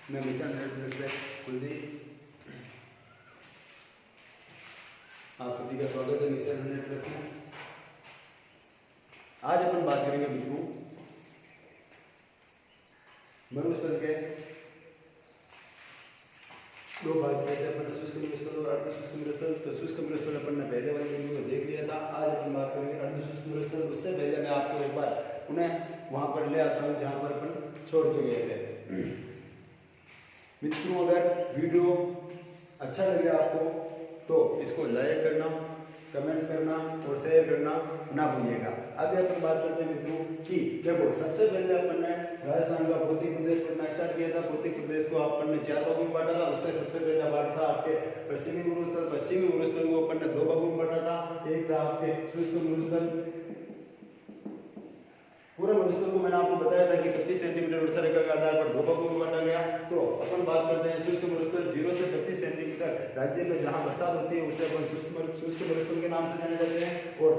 मैं mission red से कुलदीप, आप सभी का स्वागत है मिशन 100+ में। आज अपन बात करेंगे मित्रों मरुस्थल के दो भाग किए थे अपन, शुष्क मरुस्थल और अर्धशुष्क मरुस्थल। तो शुष्क मरुस्थल अपन ने पहले वाले वीडियो में देख लिया था। आज अपन बात करेंगे अर्धशुष्क मरुस्थल। उससे पहले मैं आपको एक बार पुनः वहां पर ले आता हूँ जहां पर अपन छोड़ के गए थे। मित्रों, अगर वीडियो अच्छा लगे आपको तो इसको लाइक करना, कमेंट्स करना और शेयर करना ना भूलिएगा। आगे अपन बात करते हैं मित्रों कि देखो, सबसे पहले अपन ने राजस्थान का भौतिक प्रदेश पढ़ना स्टार्ट किया था। भौतिक प्रदेश को अपन ने 4 भागों में बांटा था। उससे सबसे पहला पार्ट था आपके पश्चिमी मरुस्थल। पश्चिमी मरुस्थल को अपन ने 2 भागों में बांटा था। एक था आपके शुष्क मरुस्थल। पूरे मरुस्थल को मैंने आपको बताया था कि 25 सेंटीमीटर वर्षा रेखा के आधार पर 2 भागों में बांटा गया। तो अपन बात करते हैं शुष्क मरुस्थल। 0 से 25 सेंटीमीटर राज्य में जहां बरसात होती है उसे अपन शुष्क मरुस्थल के नाम से जाने जाते हैं। और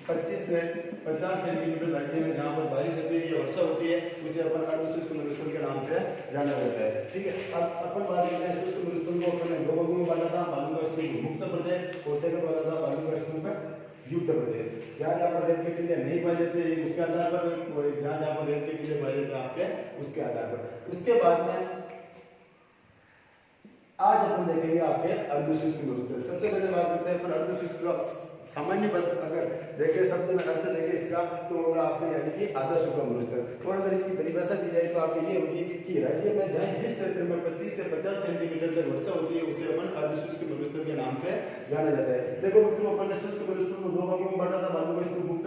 25 से 50 सेंटीमीटर राज्य में जहां पर बारिश होती है या वर्षा होती है उसे अपन अर्धशुष्क मरुस्थल के नाम से जाना जाता है। ठीक है, अब अपन बात करते हैं शुष्क मरुस्थल को अपन ने 2 भागों में बांटा था। बालू का स्तूप मुक्त प्रदेश और सेकंड वाला था बालू का स्तूप युक्त प्रदेश। जहाँ पर रेत के टीले नहीं पाए जाते उसके आधार पर, और जहाँ पर रेत के टीले पाए जाते हैं आपके उसके आधार पर। उसके बाद में आज अपन देखेंगे आपके अर्धशुष्क मरुस्थल। सबसे पहले बात करते हैं अपन अर्धशुष्क का सामान्य बस अगर देखें शब्द में अर्थ देखें इसका तो होगा आपके यानी कि आधा सूखा मरुस्थल। और अगर इसकी परिभाषा दी जाए तो आपकी ये होगी कि राज्य में जहाँ जिस क्षेत्र में 25 से 50 सेंटीमीटर तक वर्षा होती है उसे अपन अर्धशुष्क मरुस्थल के नाम से जाना जाता है। देखो मित्रों, अपन ने शुष्क मरुस्थल को 2 भागों में बांटा था, बालू का स्तूप मुक्त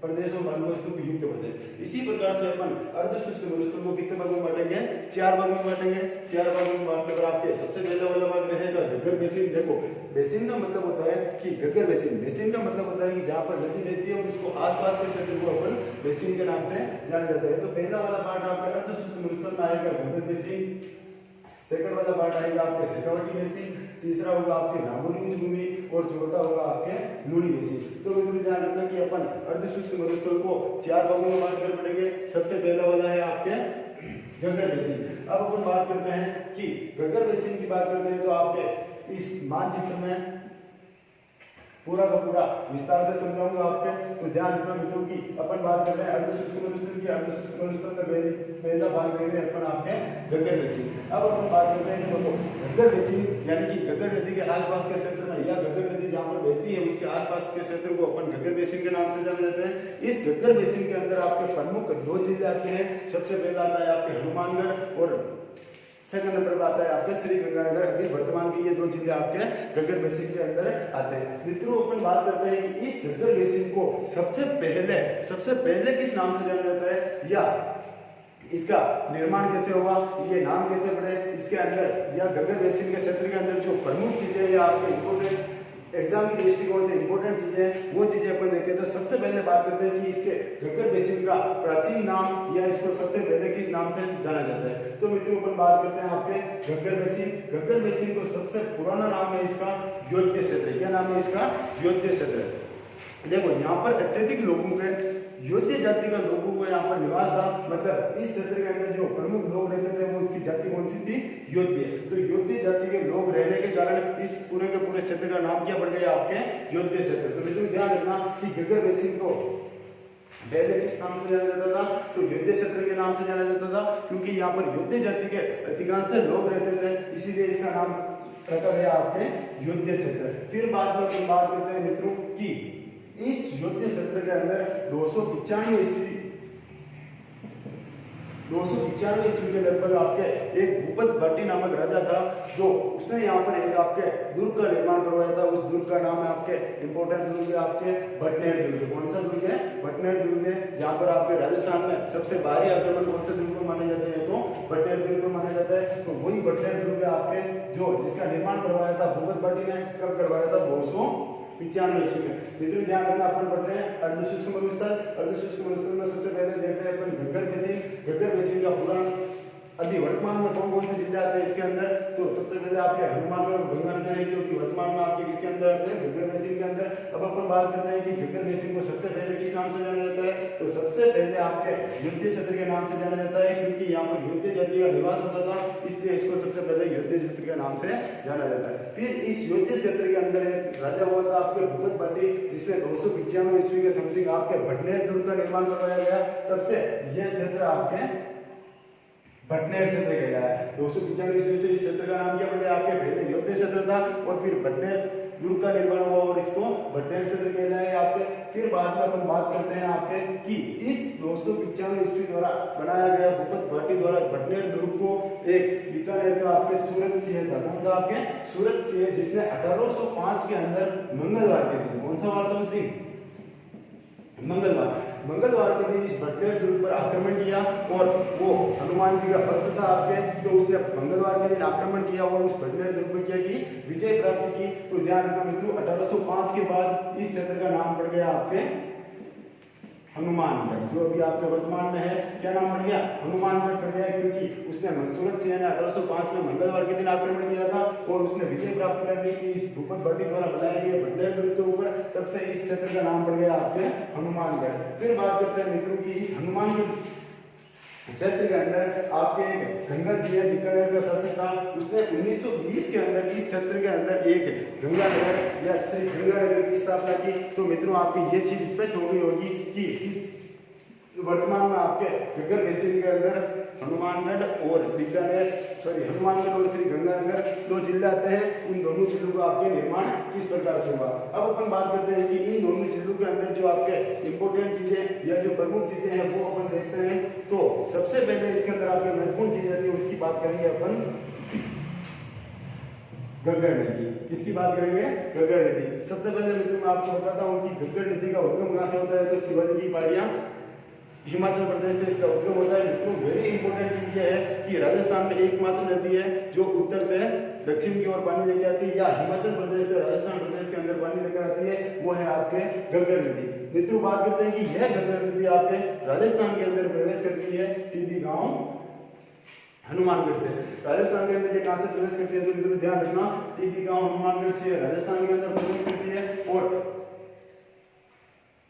प्रदेश और बालू का स्तूप युक्त प्रदेश। इसी प्रकार से अपन अर्धशुष्क मरुस्थल को कितने भागों में बांटेंगे? 4 भागों में बांटेंगे। 4 भागों में बांटने पर आपके सबसे पहला वाला भाग रहेगा घग्गर बेसिन। देखो, बेसिन का मतलब होता है कि घग्गर बेसिन, बेसिन का मतलब होता है कि जहां पर नदी बहती है और उसको आसपास के क्षेत्र को अपन बेसिन के नाम से जाना जाता है। तो पहला वाला पार्ट आपका अर्धशुष्क मरुस्थल में आएगा घग्गर बेसिन। सेकंड वाला पार्ट आएगा आपके शेखावटी बेसिन। तीसरा होगा आपके नागौरी उच्च भूमि और चौथा होगा आपके लूणी बेसिन। तो मित्रों ध्यान रखना कि अपन अर्धशुष्क मरुस्थल को 4 भागों में बांट कर पढ़ेंगे। सबसे पहला वाला है आपके घग्गर बेसिन। अब अपन बात करते हैं कि घग्गर बेसिन की बात करते हैं तो आपके इस मानचित्र में पूरा का पूरा विस्तार से समझाऊंगा आपके। तो ध्यान रखना मित्रों की अपन बात कर रहे हैं अर्धशुष्क मरुस्थल की। अर्धशुष्क मरुस्थल में पहला भाग देख रहे हैं अपन आपके घग्गर बेसिन। अब अपन बात करते हैं तो घग्गर बेसिन यानी कि घग्गर नदी के आसपास के क्षेत्र में या घग्गर नदी जहां पर बहती है उसके आसपास के क्षेत्र को अपन घग्गर बेसिन के नाम से जाने जाते हैं। इस घग्गर बेसिन के अंदर आपके प्रमुख 2 जिले आते हैं। सबसे पहला आता है आपके हनुमानगढ़ और सेकंड नंबर पर आता है आपके श्री गंगानगर। अभी वर्तमान के ये 2 जिले आपके घग्गर बेसिन के अंदर आते हैं। मित्रों, अपन बात करते हैं कि इस घग्गर बेसिन को सबसे पहले किस नाम से जाना जाता है या इसका निर्माण कैसे हुआ, ये नाम कैसे पड़े, इसके अंदर या घग्गर बेसिन के क्षेत्र के अंदर जो प्रमुख चीजें या आपके इंपोर्टेंट एग्जाम की दृष्टिकोण से इंपोर्टेंट चीजें वो चीजें अपन देखें तो सबसे पहले बात करते हैं कि इसके घग्गर बेसिन का प्राचीन नाम या इसको सबसे पहले किस नाम से जाना जाता है। तो मित्रों अपन बात करते हैं आपके घग्गर बेसिन। घग्गर बेसिन को सबसे पुराना नाम है इसका योध्य क्षेत्र। क्या नाम है इसका? योध्य क्षेत्र। देखो, यहाँ पर अत्यधिक लोगों के योध्य जाति का लोगों को यहाँ पर निवास था। मतलब इस क्षेत्र के अंदर जो प्रमुख लोग रहते थे वो इसकी जाति कौन सी थी? योध्य। तो योध्य जाति के लोग रहने के कारण इस पूरे के पूरे क्षेत्र का नाम क्या पड़ गया? आपके योध्य क्षेत्र। तो मित्रों ध्यान रखना कि घग्गर बेसिन को पहले किस नाम से जाना जाता था? तो योध्य क्षेत्र के नाम से जाना जाता था, क्योंकि यहाँ पर योध्य जाति के अधिकांश लोग रहते थे, इसीलिए इसका नाम रखा गया आपके योध्य क्षेत्र। फिर बाद में हम बात करते हैं मित्रों की इस योध्य क्षेत्र के अंदर 295 ईस्वी के लगभग आपके एक भूपत भाटी नामक राजा था जो उसने यहाँ पर एक आपके दुर्ग का निर्माण करवाया था। उस दुर्ग का नाम है आपके इंपोर्टेंट दुर्ग है आपके भटनेर दुर्ग। कौन सा दुर्ग है? भटनेर दुर्ग है। जहाँ पर आपके राजस्थान में सबसे भारी आक्रमण कौन से दुर्ग को माने जाते हैं? तो भटनेर दुर्ग को माना जाता है। तो वही भटनेर दुर्ग आपके जो जिसका निर्माण करवाया था भूपत भाटी ने। कब करवाया था? 295 ईस्वी में। मित्रों ध्यान रखना अपन पढ़ रहे हैं अर्धशुष्क मरुस्थल। अर्धशुष्क मरुस्थल में सबसे पहले देख रहे हैं अपन घग्गर बेसिन। घग्गर बेसिन का पुराण अभी वर्तमान में कौन कौन से जिले आते हैं इसके अंदर, तो सबसे पहले आपके हनुमानगढ़ और गंगानगर है जो कि वर्तमान में आपके किसके अंदर आते हैं, घग्गर बेसिन के अंदर। अब अपन बात करते हैं कि घग्गर बेसिन को सबसे पहले किस नाम से जाना जाता है, तो सबसे पहले आपके युद्ध क्षेत्र के नाम से जाना जाता है, क्योंकि यहाँ पर युद्ध जाति का निवास होता था, इसलिए इसको सबसे पहले युद्ध क्षेत्र के नाम से जाना जाता है। फिर इस युद्ध क्षेत्र के अंदर एक राजा हुआ था आपके भूपत पाटी, जिसने 295 ईस्वी के समथिंग आपके भटनेर दुर्ग का निर्माण करवाया गया। तब से यह क्षेत्र आपके भटनेर क्षेत्र कहलाया है। 295 ईस्वी से इस क्षेत्र का नाम क्या पड़ गया, आपके पहले युद्ध क्षेत्र था और फिर भटनेर दुर्ग का निर्माण हुआ और इसको भटनेर क्षेत्र कहलाया आपके। फिर बाद में अपन बात करते हैं आपके कि इस 295 ईस्वी द्वारा बनाया गया भूपत पाटी द्वारा भटनेर दुर्ग को एक बीकानेर का आपके सूरत सिंह था, कौन था आपके सूरत सिंह, जिसने 1805 के अंदर मंगलवार के दिन, कौन सा वार था उस दिन, मंगलवार के दिन इस भटनेर दुर्ग पर आक्रमण किया और वो हनुमान जी का भक्त था आपके, तो उसने मंगलवार के दिन आक्रमण किया और उस भटनेर दुर्ग पर क्या की, विजय प्राप्त की। तो ध्यान रखना मित्रों, 1805 के बाद इस क्षेत्र का नाम पड़ गया आपके हनुमानगढ़, जो अभी आपके वर्तमान में है। क्या नाम पड़ गया, हनुमानगढ़ पड़ गया, क्योंकि उसने सूरत सिंह ने 1805 में मंगलवार के दिन आक्रमण किया था और उसने विजय प्राप्त करने की इस भूपत पाटी द्वारा बनाए गए भटनेर दुर्ग के ऊपर, तब से इस क्षेत्र का नाम पड़ गया आपके हनुमानगढ़। फिर बात करते हैं मित्रों की इस हनुमानगढ़ क्षेत्र के अंदर आपके एक गंगा सिंह बीकानेर का शासक था, उसने 1920 के अंदर इस क्षेत्र के अंदर एक गंगानगर या श्री गंगानगर की स्थापना की। तो मित्रों आपकी ये चीज स्पष्ट हो गई होगी कि इस वर्तमान में आपके घग्गर बेसिन के अंदर हनुमानगढ़ और बीकानेर हनुमानगढ़ और श्री गंगानगर दो जिले आते हैं। इन दोनों जिलों का आपके निर्माण किस प्रकार से हुआ। अब अपन बात करते हैं कि इन दोनों जिलों के अंदर जो आपके इंपोर्टेंट चीजें या जो प्रमुख चीजें हैं वो अपन देखते हैं। तो सबसे पहले इसके अंदर आपके महत्वपूर्ण चीजें थी उसकी बात करेंगे अपन, घग्गर नदी। किसकी बात करेंगे, घग्गर नदी। सबसे पहले मित्रों मैं आपको बताता हूँ कि घग्गर नदी का उद्गम कहाँ से होता है, तो शिवाजी की पहाड़ियां हिमाचल प्रदेश से इसका उद्गम होता है। मित्रों वेरी इंपॉर्टेंट चीज ये है कि राजस्थान में एकमात्र नदी है जो उत्तर से दक्षिण की ओर पानी लेके आती है, या हिमाचल प्रदेश से राजस्थान प्रदेश के अंदर पानी लेकर आती है, वो है आपके घग्गर नदी। मित्रों बात करते हैं कि यह घग्गर नदी आपके राजस्थान के अंदर प्रवेश करती है टीबी गांव हनुमानगढ़ से। राजस्थान के अंदर ये कहां से प्रवेश करती है, तो मित्रों ध्यान रखना, टीबी गांव हनुमानगढ़ से राजस्थान के अंदर प्रवेश करती है। और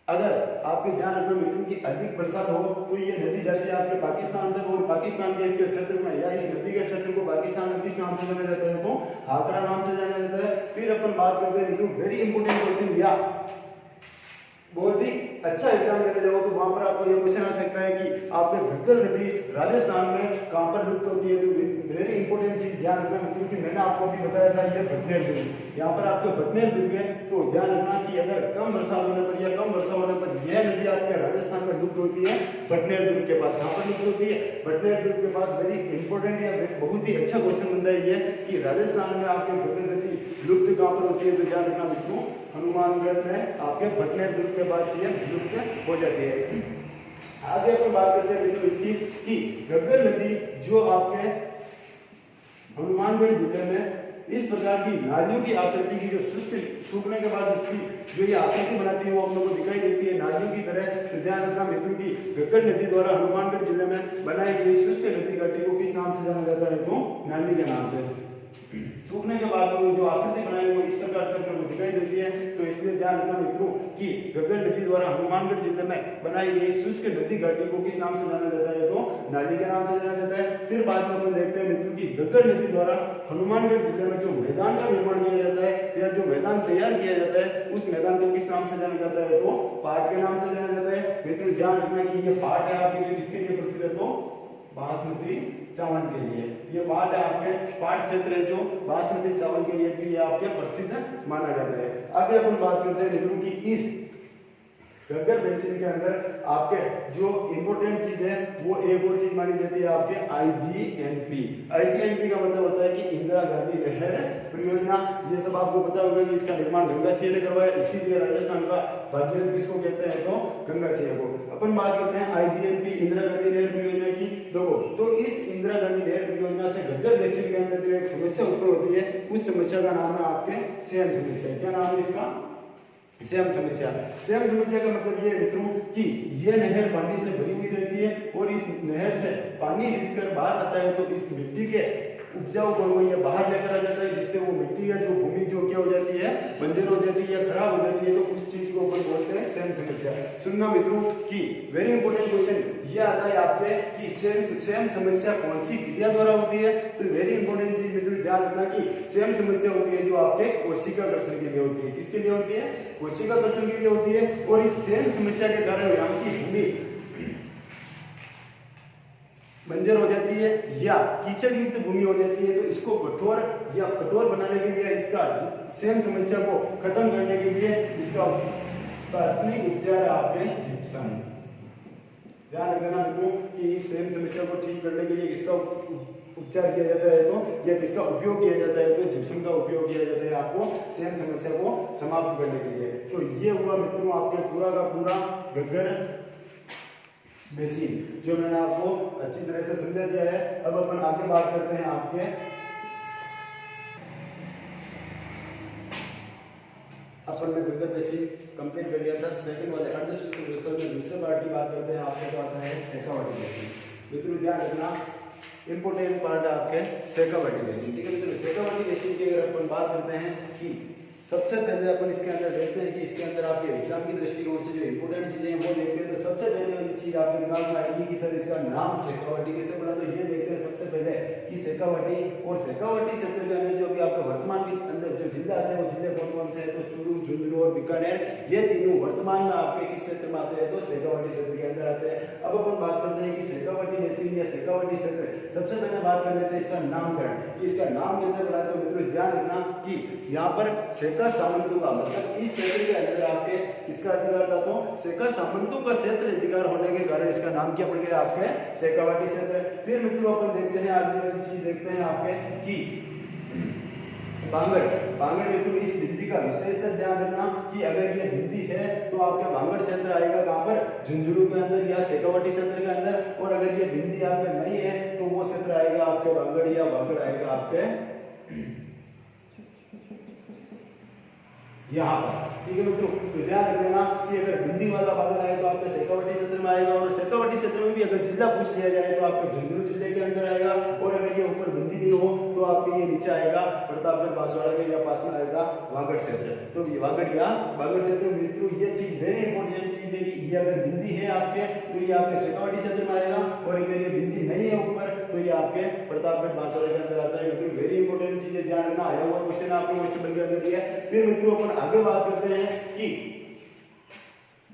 अगर आपके ध्यान रखना मित्रों की अधिक बरसात हो तो ये नदी जाती है आपके पाकिस्तान तक, और पाकिस्तान के इसके क्षेत्र में या इस नदी के क्षेत्र को पाकिस्तान में किस नाम से जाना जाता है, तो हाकरा नाम से जाना जाता है। फिर अपन बात करते हैं मित्रों वेरी इंपोर्टेंट क्वेश्चन, या बहुत ही अच्छा एग्जाम देने जाओ तो वहां पर आपको ये क्वेश्चन आ सकता है कि आपके घग्गर नदी राजस्थान में कहां पर लुप्त होती है। तो वेरी इंपॉर्टेंट चीज ध्यान रखना मित्रों कि मैंने आपको अभी बताया था ये भटनेर दुर्ग, यहाँ पर आपके भटनेर दुर्ग है। तो ध्यान रखना कि अगर कम बरसात होने पर या कम वर्षा होने पर यह नदी आपके राजस्थान में लुप्त होती है भटनेर दुर्ग के पास। कहां पर लुप्त होती है, भटनेर दुर्ग के पास। वेरी इंपॉर्टेंट या बहुत ही अच्छा क्वेश्चन बनता है ये कि राजस्थान में आपके घग्गर नदी लुप्त कहां पर होती है, तो ध्यान रखना मित्रों हनुमानगढ़ में आपके भटनेर दुर्ग के पास ये लुप्त हो जाती है। आगे अपन बात करते हैं मित्रों इसकी कि घग्गर नदी जो आपके हनुमानगढ़ जिले में इस प्रकार की नालियों की आकृति की जो सूखने के बाद उसकी जो ये आकृति बनाती है वो हम लोग को दिखाई देती है नालियों की तरह। तो ध्यान रखना मित्रों की घग्गर नदी द्वारा हनुमानगढ़ जिले में बनाई गई शुष्क नदी घाटी को किस नाम से जाना जाता है, तो नाली के नाम से। सूखने के बाद वो जो आकृति बनाई वो इस प्रकार से आपको दिखाई देती है। तो इसलिए ध्यान रखना मित्रों कि घग्गर नदी द्वारा हनुमानगढ़ जिले में बनाई गई शुष्क नदी घाटी को किस नाम से जाना जाता है, तो नाली के नाम से जाना जाता है। फिर बाद में अपन देखते हैं मित्रों की घग्गर नदी द्वारा हनुमानगढ़ जिले में जो मैदान का निर्माण किया जाता है या जो मैदान तैयार किया जाता है उस मैदान को किस नाम से जाना जाता है, तो पाट के नाम से जाना जाता है। मित्रों ध्यान रखना कि ये पाट है आपके जो किसके लिए प्रसिद्ध है, तो बासमती चावल के लिए। ये पाट है आपके पाट क्षेत्र है जो बासमती चावल के लिए भी ये आपके प्रसिद्ध माना जाता है। आगे अपन बात करते हैं मित्रों की इस घग्गर बेसिन के अंदर आपके जो इंपोर्टेंट चीज है वो एक और चीज मानी जाती है आपके IGNP। IGNP का मतलब होता है कि इंदिरा गांधी नहर परियोजना। ये सब आपको पता होगा कि इसका निर्माण गंगा सिंह ने करवाया, इसीलिए राजस्थान का भागीरथ किसको कहते हैं, तो गंगा सिंह को। अपन बात करते हैं IGNP इंदिरा गांधी नहर परियोजना की। देखो तो इस इंदिरा गांधी नहर परियोजना से घग्गर बेसिन के अंदर जो एक समस्या उत्पन्न होती है उस समस्या का नाम है आपके सेम समस्या। क्या नाम है इसका, सेम समस्या का मतलब ये मित्रों कि ये नहर पानी से भरी हुई रहती है और इस नहर से पानी रिसकर बाहर आता है, तो इस मिट्टी के उपजाऊ गुण को ये बाहर लेकर आ जाता है, जिससे वो मिट्टी या जो भूमि जो क्या हो जाती है, बंजर हो जाती है या खराब हो जाती है, तो उस चीज को अपन बोलते हैं सेम समस्या। सुनना मित्रों कि वेरी इंपॉर्टेंट क्वेश्चन ये आता है आपके कि सेम समस्या कौन सी क्रिया द्वारा होती है। तो वेरी इंपॉर्टेंट चीज मित्रों ध्यान रखना कि सेम समस्या होती है जो आपके कोशिका कर्षण के लिए होती है। किसके लिए होती है? कोशिका कर्षण के लिए होती है। और इस सेम समस्या के कारण यहाँ की भूमि बंजर हो जाती है या कीचड़ युक्त भूमि हो जाती है, तो इसको कठोर बनाने के लिए, इसका सेम समस्या को खत्म करने के लिए इसका प्राथमिक उपचार आपके जिप्सम। ध्यान रखना मित्रों कि सेम समस्या को ठीक करने के लिए इसका उपचार किया जाता है, तो या किसका उपयोग किया जाता है, तो जिप्सम का उपयोग किया जाता है आपको सेम समस्या को समाप्त करने के लिए। तो ये हुआ मित्रों आपके पूरा का पूरा घग्गर बेसिन, जो मैंने आपको अच्छी तरह से समझा दिया है। अब अपन आगे बात करते हैं आपके अपन ने घग्गर बेसिन कंप्लीट कर लिया था। सेकंड वाले अर्धशुष्क भूस्थल में दूसरे पार्ट की बात करते हैं आपके, तो आता है शेखावटी बेसिन। मित्रों ध्यान रखना इंपोर्टेंट पार्ट है आपके शेखावटी बेसिन, ठीक है मित्रों। शेखावटी बेसिन की अगर अपन बात करते हैं कि सबसे पहले अपन इसके अंदर देखते हैं कि इसके अंदर आपके एग्जाम की दृष्टिकोण से जो इंपोर्टेंट चीजें हैं वो देखते हैं। तो सबसे पहले वाली चीज आपके दिमाग में आएगी कि सर इसका नाम शेखावटी कैसे बना, तो ये देखते हैं सबसे पहले कि शेखावटी और शेखावटी क्षेत्र के अंदर जो भी आपका वर्तमान के अंदर जो जिले आते हैं वो जिले कौन कौन से हैं, तो चूरू, झुंझुनू और बीकानेर, ये तीनों वर्तमान में आपके किस क्षेत्र में आते हैं, तो शेखावटी क्षेत्र के अंदर आते हैं। अब अपन बात करते हैं कि शेखावटी बेसिन या शेखावटी क्षेत्र, सबसे पहले बात कर लेते हैं इसका नामकरण कि इसका नाम कैसे बना। तो मित्रों ध्यान रखना कि यहाँ पर शेखर सामंतों का मतलब इस क्षेत्र के अंदर आपके किसका अधिकार था, तो शेखर सामंतों का क्षेत्र अधिकार होने के कारण इसका नाम क्या पड़ गया आपके शेखावटी क्षेत्र। फिर मित्रों अपन देखते हैं आगे वाली चीज देखते हैं आपके कि बांगड़ मित्रों इस बिंदी का विशेषकर ध्यान रखना कि अगर ये बिंदी है तो आपका बांगड़ क्षेत्र आएगा कहाँ पर, झुंझुनू के अंदर या शेखावटी क्षेत्र के अंदर, और अगर ये बिंदी आपके नहीं है तो वो क्षेत्र आएगा आपके बांगड़ या बांगड़ आएगा आपके यहाँ पर, ठीक है मित्रों। तो ध्यान रखना कि अगर बिंदी वाला बांगड़ आए तो आपके शेखावटी क्षेत्र में आएगा, और शेखावटी क्षेत्र में भी अगर जिला पूछ लिया जाए तो आपके झुंझुनू जिले के अंदर आएगा, और अगर ये ऊपर बिंदी नहीं हो तो आपके ये नीचे आएगा प्रतापगढ़ बांसवाड़ा के या पास में आएगा वागड़ क्षेत्र। तो ये वागड़ या वागड़ क्षेत्र मित्रों ये चीज वेरी इंपॉर्टेंट चीज है कि ये अगर बिंदी है आपके तो ये आपके शेखावटी क्षेत्र में आएगा, और अगर ये बिंदी नहीं है ऊपर तो ये आपके प्रतापगढ़ बांसवाड़ा के अंदर आता है। मित्रों वेरी इंपॉर्टेंट चीज है, ध्यान रखना, आया हुआ क्वेश्चन आपके वेस्ट बंगाल के अंदर है। फिर मित्रों अपन आगे बात करते हैं कि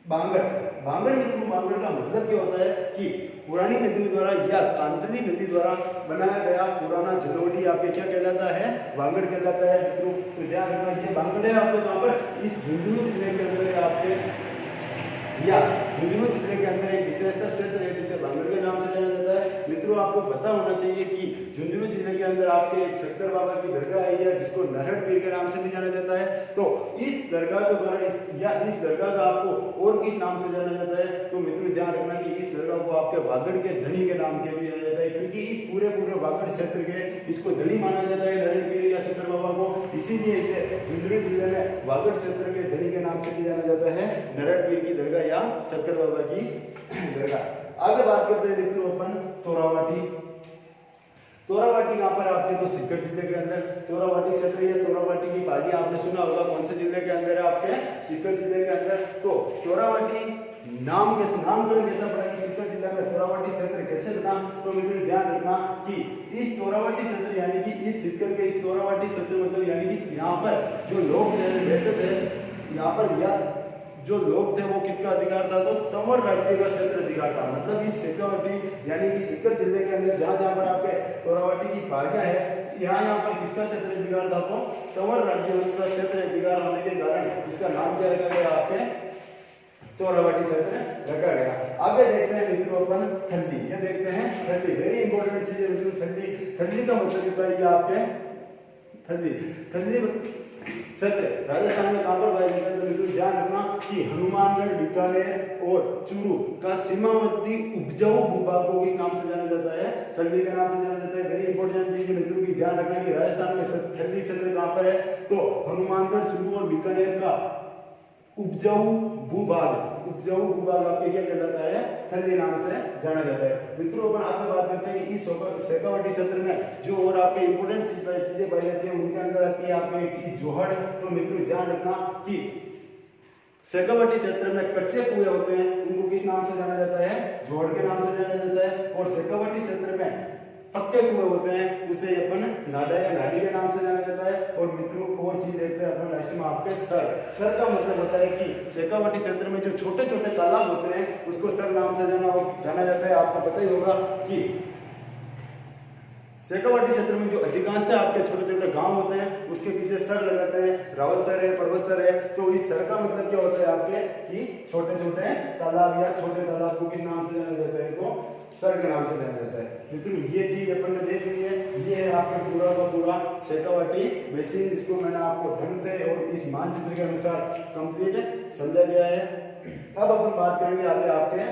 बांगड़ मित्रों, बांगड़ का मतलब क्या होता है कि पुरानी नदी द्वारा या कांतली नदी द्वारा बनाया गया पुराना जलोढ़ी आपके क्या कहलाता है, बांगड़ कहलाता है मित्रों। तो ध्यान रखना ये बांगड़ है आपके वहां पर इस झुंझुनू जिले के अंदर आपके या झुंझुनू जिले के अंदर एक विशेषतर क्षेत्र है जिसे बांगड़ के नाम से जाना जाता है। मित्रों आपको पता होना चाहिए कि झुंझुनू जिले के अंदर आपके एक शक्कर बाबा की दरगाह है जिसको नरहट पीर के नाम से भी जाना जाता है। तो इस दरगाह के द्वारा इस दरगाह का आपको और किस नाम से जाना जाता है, तो मित्रों ध्यान रखना कि इस दरगाह को आपके वागड़ के धनी के नाम के भी जाना जाता है, क्योंकि इस पूरे वागड़ क्षेत्र के इसको धनी माना जाता है नरहट पीर या शक्कर बाबा को, इसीलिए इसे झुंझुनू जिले में वागड़ क्षेत्र के धनी के नाम से भी जाना जाता है, नरहट पीर की दरगाह या शक्कर बाबा की दरगाह। आगे बात करते हैं मित्रों अपन तोरावाटी कहाँ पर आपके, तो सीकर जिले के अंदर तोरावाटी क्षेत्र या तोरावाटी की पहाड़ी आपने सुना होगा, कौन से जिले के अंदर है आपके, सीकर जिले के अंदर। तो तोरावाटी नामकरण कैसा पड़ा कि सीकर जिले में तोरावाटी क्षेत्र कैसे बना, तो मित्रों ध्यान रखना कि इस तोरावाटी क्षेत्र यानी कि इस सीकर के इस तोरावाटी क्षेत्र मतलब यानी कि यहाँ पर जो लोग रहते थे, यहाँ पर या जो लोग थे वो किसका अधिकार था, तो तंवर राज्य का क्षेत्र अधिकार था। मतलब इस शेखावटी यानी कि सीकर जिले के अंदर जहां जहां पर आपके तोरावाटी की पहाड़ियां है, यहाँ पर किसका क्षेत्र अधिकार था, तो तंवर राज्य वंश का क्षेत्र अधिकार होने के कारण इसका नाम क्या रखा गया, आपके तोरावाटी क्षेत्र रखा गया। आगे देखते हैं मित्रों अपन ठंडी, क्या देखते हैं ठंडी, वेरी इंपॉर्टेंट चीज है मित्रों ठंडी का मतलब होता है ये आपके ठंडी सत्र राजस्थान में कहां पर पाया जाता है, तो मित्रों ध्यान रखना कि हनुमानगढ़, बीकानेर और चूरू का सीमावर्ती उपजाऊ भूभाग को किस नाम से जाना जाता है, ठंडी के नाम से जाना जाता है। वेरी इंपॉर्टेंट चीज है मित्रों की ध्यान रखना कि राजस्थान में ठंडी क्षेत्र कहां पर है, तो हनुमानगढ़, चूरू और बीकानेर का उपजाऊ भूभाग, उपजाऊ भूभाग आपके क्या कहलाता है, थली नाम से जाना जाता है। मित्रों अपन आपसे बात करते हैं कि इस शेखावाटी क्षेत्र में जो और आपके इंपोर्टेंट चीजें पाई जाती है उनके अंदर आती है आपको एक चीज जोहड़। तो मित्रों ध्यान रखना कि शेखावाटी क्षेत्र में कच्चे कुएं होते हैं, उनको किस नाम से जाना जाता है, जोहड़ के नाम से जाना जाता है। और शेखावाटी क्षेत्र में पक्के कुएं होते हैं, उसे अपन नाडा या नाडी के नाम से जाना जाता है। और मित्रों और चीज देखते हैं अपन लास्ट में आपके सर का मतलब होता है कि शेखावाटी क्षेत्र में जो छोटे छोटे तालाब होते हैं उसको सर नाम से जाना जाता है। आपको पता ही होगा कि शेखावाटी क्षेत्र में जो अधिकांशतः आपके छोटे छोटे गांव होते हैं उसके पीछे सर लगाते हैं, रावत सर है, पर्वत सर है। तो इस सर का मतलब क्या होता है आपके कि छोटे छोटे तालाब या छोटे तालाब को किस नाम से जाना जाता है, तो सर के नाम से जाना जाता है। मित्रों ये चीज अपन ने देख ली है, ये है आपका पूरा का पूरा शेखावाटी बेसिन, जिसको मैंने आपको ढंग से और इस मानचित्र के अनुसार कंप्लीट समझा दिया है। अब अपन बात करेंगे आगे आपके